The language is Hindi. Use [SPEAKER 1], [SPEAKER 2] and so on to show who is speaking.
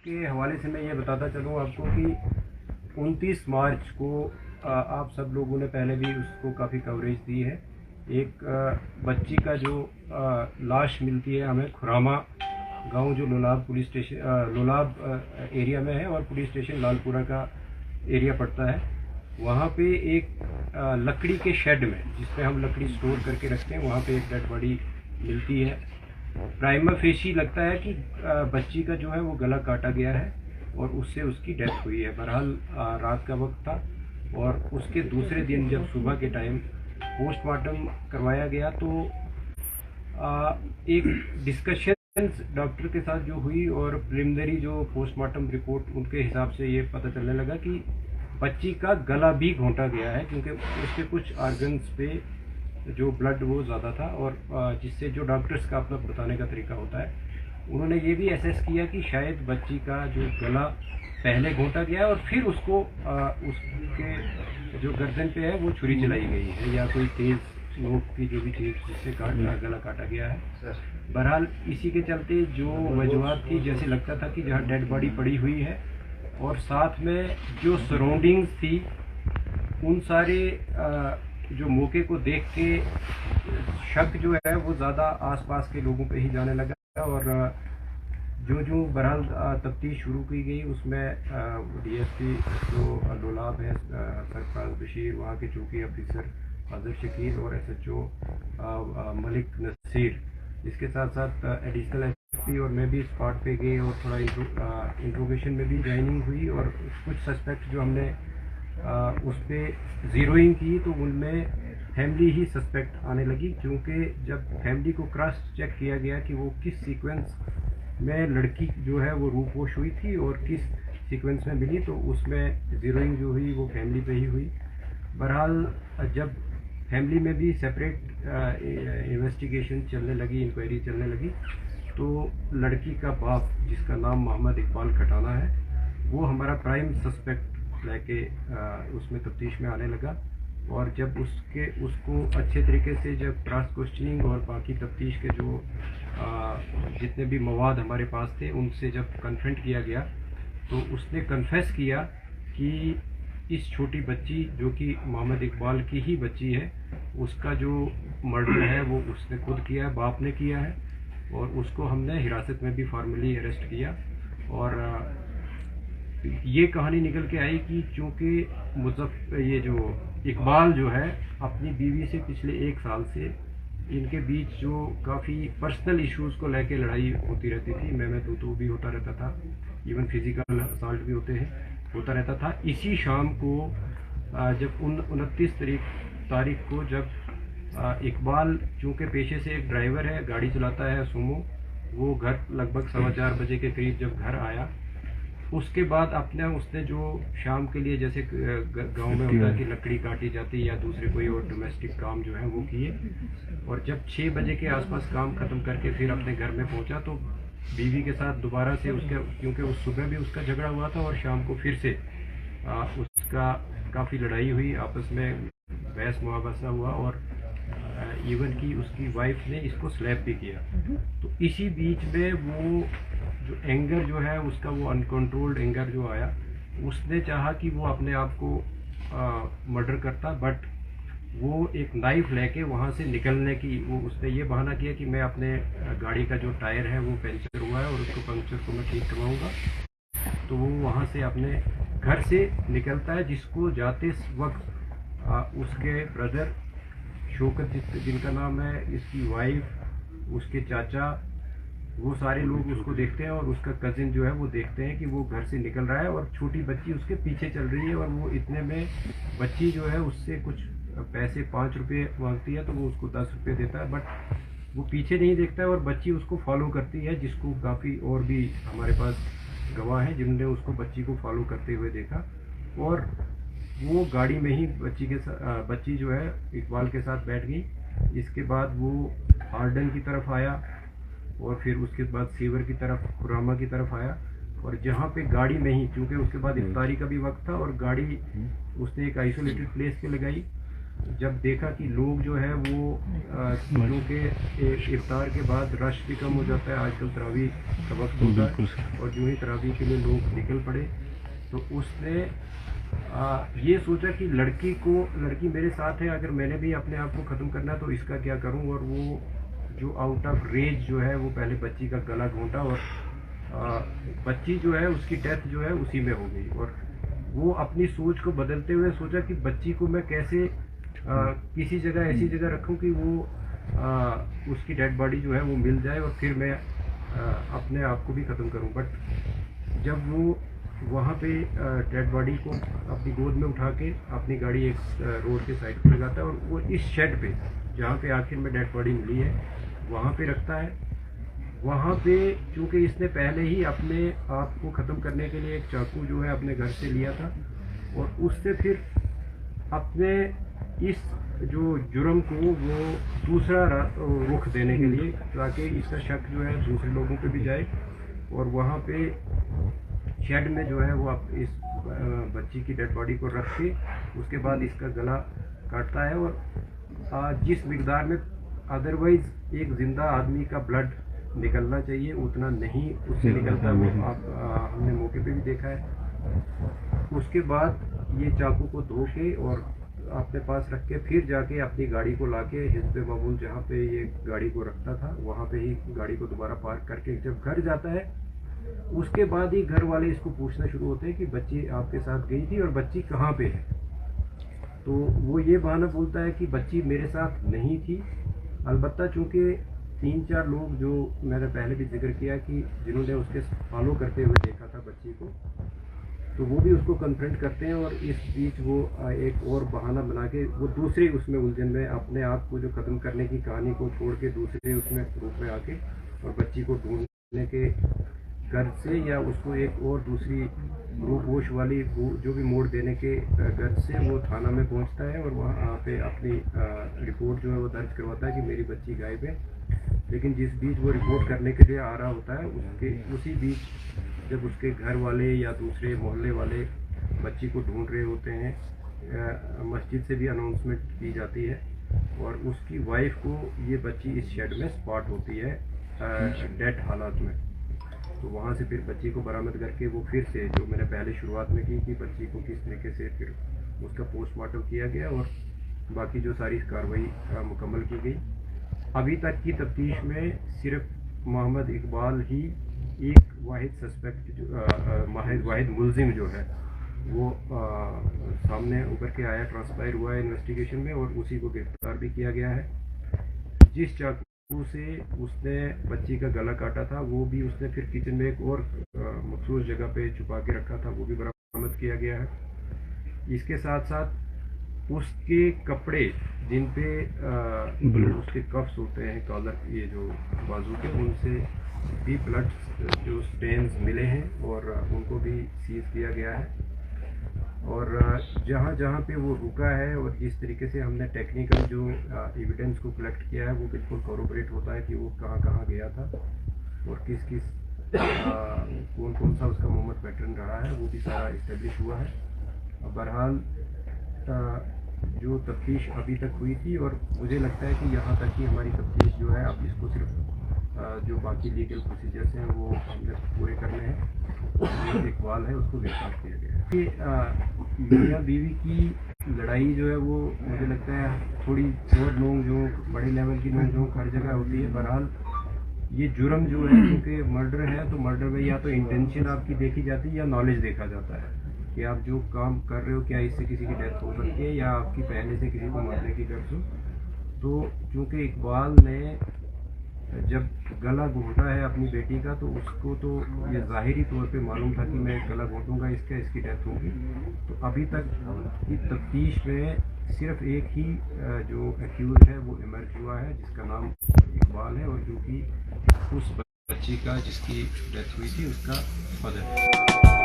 [SPEAKER 1] के हवाले से मैं ये बताता चलूँ आपको कि 29 मार्च को आप सब लोगों ने पहले भी उसको काफ़ी कवरेज दी है। एक बच्ची का जो लाश मिलती है हमें खुरामा गांव जो Lolab police station Lolab area में है और पुलिस स्टेशन लालपुरा का एरिया पड़ता है। वहाँ पे एक लकड़ी के शेड में जिसमें हम लकड़ी स्टोर करके रखते हैं, वहाँ पे एक डेड बॉडी मिलती है। प्राइमा फेशी लगता है कि बच्ची का जो है वो गला काटा गया है और उससे उसकी डेथ हुई है। बहरहाल रात का वक्त था और उसके दूसरे दिन जब सुबह के टाइम पोस्टमार्टम करवाया गया तो एक डिस्कशन डॉक्टर के साथ जो हुई और प्रिलिमिनरी जो पोस्टमार्टम रिपोर्ट उनके हिसाब से ये पता चलने लगा कि बच्ची का गला भी घोंटा गया है, क्योंकि उसके कुछ ऑर्गन्स पे जो ब्लड वो ज़्यादा था और जिससे जो डॉक्टर्स का अपना बताने का तरीका होता है, उन्होंने ये भी असेस किया कि शायद बच्ची का जो गला पहले घोंटा गया है और फिर उसको उसके जो गर्दन पे है वो छुरी चलाई गई है या कोई तेज़ नोक की जो भी चीज़ जिससे गला काटा गया है। बहरहाल इसी के चलते जो वजूहत थी, जैसे लगता था कि जहाँ डेड बॉडी पड़ी हुई है और साथ में जो सराउंडिंग्स थी उन सारे जो मौके को देख के शक जो है वो ज़्यादा आसपास के लोगों पे ही जाने लगा और जो बहरहाल तफ्तीश शुरू की गई उसमें डीएसपी जो लोलाब है सरफराज बशीर, वहाँ के चौकी ऑफिसर अजहर शकील और एसएचओ मलिक नसीर, इसके साथ साथ एडिशनल एसपी और मैं भी स्पॉट पे गए और थोड़ा इंट्रोगेशन में भी ज्वाइनिंग हुई और कुछ सस्पेक्ट जो हमने उस पर ज़ीरोइंग की तो उनमें फैमिली ही सस्पेक्ट आने लगी, क्योंकि जब फैमिली को क्रॉस चेक किया गया कि वो किस सीक्वेंस में लड़की जो है वो रूपवोश हुई थी और किस सीक्वेंस में मिली, तो उसमें ज़ीरोइंग जो हुई वो फैमिली पे ही हुई। बहरहाल जब फैमिली में भी सेपरेट इन्वेस्टिगेशन चलने लगी, इंक्वायरी चलने लगी, तो लड़की का बाप जिसका नाम मोहम्मद इकबाल खटाना है वो हमारा प्राइम सस्पेक्ट लेके उसमें तफ्तीश में आने लगा और जब उसको अच्छे तरीके से जब क्रॉस क्वेश्चनिंग और बाकी तफ्तीश के जो जितने भी मवाद हमारे पास थे उनसे जब कन्फ्रंट किया गया तो उसने कन्फेस किया कि इस छोटी बच्ची जो कि मोहम्मद इकबाल की ही बच्ची है, उसका जो मर्डर है वो उसने खुद किया है, बाप ने किया है और उसको हमने हिरासत में भी फॉर्मली अरेस्ट किया। और ये कहानी निकल के आई कि चूँकि ये जो इकबाल जो है अपनी बीवी से पिछले 1 साल से इनके बीच जो काफ़ी पर्सनल इश्यूज़ को लेके लड़ाई होती रहती थी, मैं तू भी होता रहता था, इवन फिज़िकल असॉल्ट भी होता रहता था। इसी शाम को जब 29 तारीख को जब इकबाल चूँकि पेशे से एक ड्राइवर है, गाड़ी चलाता है सुमो, वो घर लगभग 4:15 बजे के करीब जब घर आया उसके बाद उसने जो शाम के लिए जैसे गांव में होता है कि लकड़ी काटी जाती है या दूसरे कोई और डोमेस्टिक काम जो है वो किए और जब 6 बजे के आसपास काम ख़त्म करके फिर अपने घर में पहुंचा तो बीवी के साथ दोबारा से उसके, क्योंकि उस सुबह भी उसका झगड़ा हुआ था और शाम को फिर से उसका काफ़ी लड़ाई हुई, आपस में बहस मुहावसा हुआ और इवन की उसकी वाइफ ने इसको स्लैप भी किया। तो इसी बीच में वो जो एंगर जो है उसका वो अनकंट्रोल्ड एंगर जो आया, उसने चाहा कि वो अपने आप को मर्डर करता, बट वो एक नाइफ लेके वहाँ से निकलने की उसने ये बहाना किया कि मैं अपने गाड़ी का जो टायर है वो पंचर हुआ है और उसको पंचर को मैं ठीक करवाऊँगा। तो वो वहाँ से अपने घर से निकलता है, जिसको जाते वक्त उसके ब्रदर शौकत जिनका नाम है, इसकी वाइफ, उसके चाचा, वो सारे लोग उसको देखते हैं और उसका कजिन जो है वो देखते हैं कि वो घर से निकल रहा है और छोटी बच्ची उसके पीछे चल रही है और वो इतने में बच्ची जो है उससे कुछ पैसे 5 रुपये मांगती है तो वो उसको 10 रुपये देता है, बट वो पीछे नहीं देखता है और बच्ची उसको फॉलो करती है, जिसको काफ़ी और भी हमारे पास गवाह हैं जिन्होंने उसको बच्ची को फॉलो करते हुए देखा और वो गाड़ी में ही बच्ची जो है इकबाल के साथ बैठ गई। इसके बाद वो हार्डन की तरफ आया और फिर उसके बाद सीवर की तरफ, खुरामा की तरफ आया और जहाँ पे गाड़ी में ही, क्योंकि उसके बाद इफ्तारी का भी वक्त था और गाड़ी उसने एक आइसोलेटेड प्लेस पे लगाई जब देखा कि लोग जो है वो क्योंकि इफ्तार के बाद रश भी कम हो जाता है, आजकल तरावी का वक्त होता है, और जो ही तरावी के लिए लोग निकल पड़े, तो उसने ये सोचा कि लड़की मेरे साथ है, अगर मैंने भी अपने आप को ख़त्म करना तो इसका क्या करूं। और वो जो आउट ऑफ रेज जो है वो पहले बच्ची का गला घोंटा, और बच्ची जो है उसकी डेथ जो है उसी में हो गई। और वो अपनी सोच को बदलते हुए सोचा कि बच्ची को मैं कैसे किसी जगह ऐसी जगह रखूं कि वो उसकी डेड बॉडी जो है वो मिल जाए, और फिर मैं अपने आप को भी ख़त्म करूं। बट जब वो वहाँ पे डेड बॉडी को अपनी गोद में उठा के अपनी गाड़ी एक रोड के साइड पर लगाता है, और वो इस शेड पे जहाँ पे आखिर में डेड बॉडी मिली है वहाँ पे रखता है। वहाँ पे चूँकि इसने पहले ही अपने आप को ख़त्म करने के लिए एक चाकू जो है अपने घर से लिया था, और उससे फिर अपने इस जो जुर्म को वो दूसरा रुख देने के लिए, ताकि इसका शक जो है दूसरे लोगों पे भी जाए, और वहाँ पे शेड में जो है वो आप इस बच्ची की डेड बॉडी को रख के उसके बाद इसका गला काटता है। और जिस मिकदार में अदरवाइज एक ज़िंदा आदमी का ब्लड निकलना चाहिए उतना नहीं उससे निकलता, वो आप हमने मौके पे भी देखा है। उसके बाद ये चाकू को धो के और अपने पास रख के फिर जाके अपनी गाड़ी को लाके हिस्बे मामूल जहाँ पे ये गाड़ी को रखता था वहाँ पे ही गाड़ी को दोबारा पार्क करके जब घर जाता है, उसके बाद ही घर वाले इसको पूछना शुरू होते हैं कि बच्ची आपके साथ गई थी और बच्ची कहाँ पे है। तो वो ये बहाना बोलता है कि बच्ची मेरे साथ नहीं थी। अलबत्ता चूँकि 3-4 लोग जो मैंने पहले भी जिक्र किया कि जिन्होंने उसके फॉलो करते हुए देखा था बच्ची को, तो वो भी उसको कन्फ्रंट करते हैं, और इस बीच वो एक और बहाना बना के वो दूसरे उसमें उलझन में अपने आप को जो ख़त्म करने की कहानी को छोड़ के दूसरे उसमें रूप में आके और बच्ची को ढूंढने के घर से या उसको एक और दूसरी रूपोश वाली जो भी मोड़ देने के घर से वो थाना में पहुंचता है, और वहाँ पे अपनी रिपोर्ट जो है वो दर्ज करवाता है कि मेरी बच्ची गायब है। लेकिन जिस बीच वो रिपोर्ट करने के लिए आ रहा होता है उसी बीच जब उसके घर वाले या दूसरे मोहल्ले वाले बच्ची को ढूंढ रहे होते हैं, मस्जिद से भी अनाउंसमेंट की जाती है, और उसकी वाइफ को ये बच्ची इस शेड में स्पॉट होती है डेड हालात में। तो वहाँ से फिर बच्ची को बरामद करके वो फिर से जो मैंने पहले शुरुआत में की कि बच्ची को किस तरीके से फिर उसका पोस्टमार्टम किया गया और बाकी जो सारी कार्रवाई मुकम्मल की गई। अभी तक की तफ्तीश में सिर्फ मोहम्मद इकबाल ही एक वाहिद सस्पेक्ट वाहिद मुलजिम जो है वो सामने उभर के आया, ट्रांसपायर हुआ है इन्वेस्टिगेशन में, और उसी को गिरफ्तार भी किया गया है। जिस चाकू से उसने बच्ची का गला काटा था वो भी उसने फिर किचन में एक और मखसूस जगह पे छुपा के रखा था, वो भी बरामद किया गया है। इसके साथ साथ उसके कपड़े जिन पे उसके कफ्स होते हैं कॉलर, ये जो बाजू के, उनसे भी ब्लड जो स्टेन्स मिले हैं और उनको भी सीज किया गया है। और जहाँ जहाँ पे वो रुका है और जिस तरीके से हमने टेक्निकल जो एविडेंस को कलेक्ट किया है वो बिल्कुल कॉरोबरेट होता है कि वो कहाँ कहाँ गया था और किस किस कौन कौन सा उसका मूवमेंट पैटर्न रहा है, वो भी सारा इस्टेब्लिश हुआ है। बहरहाल जो तफ्तीश अभी तक हुई थी, और मुझे लगता है कि यहाँ तक की हमारी तफ्तीश जो है, अब इसको सिर्फ जो बाकी लीगल प्रोसीजर्स हैं वो हमने पूरे करने हैं। जो इकबाल है उसको गिरफ्तार किया गया है। कि मियाँ बीवी की लड़ाई जो है वो मुझे लगता है थोड़ी और नोक झोंक, बड़े लेवल की नोक झोंक हर जगह होती है। बहरहाल ये जुर्म जो है, क्योंकि मर्डर है तो मर्डर में या तो इंटेंशन आपकी देखी जाती है या नॉलेज देखा जाता है कि आप जो काम कर रहे हो क्या इससे किसी की डेथ हो सकती है या आपकी पहले से किसी को मारने की गर्ज हो। तो चूँकि इकबाल ने जब गला घोंटा है अपनी बेटी का, तो उसको तो ये ज़ाहिरी तौर पे मालूम था कि मैं गला घोंटूंगा इसकी डेथ होगी। तो अभी तक की तफ्तीश में सिर्फ एक ही जो एक्यूज है वो इमर्ज हुआ है जिसका नाम इकबाल है, और जो कि उस बच्ची का जिसकी डेथ हुई थी उसका फादर है।